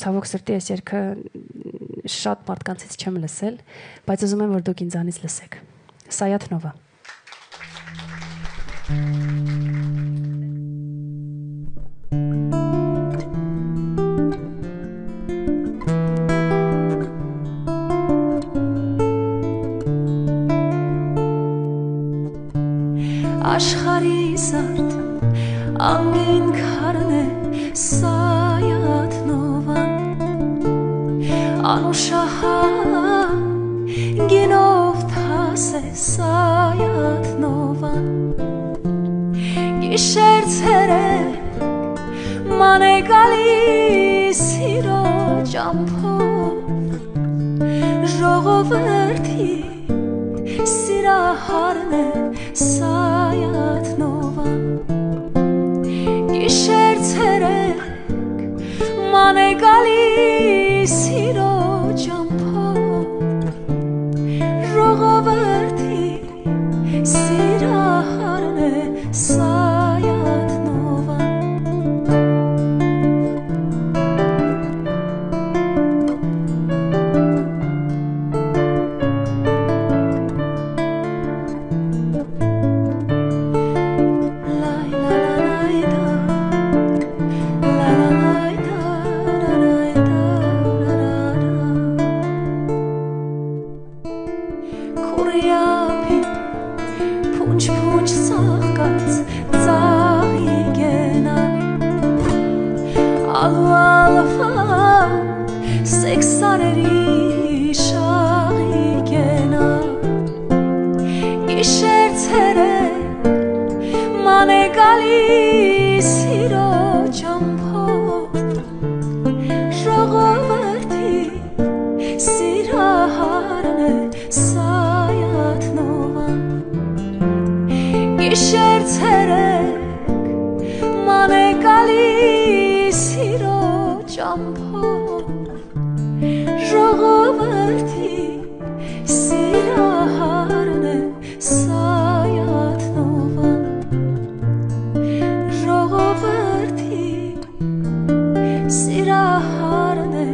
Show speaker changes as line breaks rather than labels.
ցավոք սրտի այս երգը շատ մարդկանցից չեմ լսել, բայց ուզում եմ, որ դուք ինձանից լսեք։ Սայաթ Նովա։
Աշխարհի զարդ անգին քարն է Սայաթ Նովան Անուշահան գինով թաս է Սայաթ Նովան Գիշեր ցերեկ ման է գալիս սիրո ճամփով Ժողովրդի սիրահարն է Սայաթ Նովան Գիշեր ցերեկ ման է գալիս սիրո ճամփով Ժողովրդի սիրահարն է Սայաթ Նովան Սիրահարն է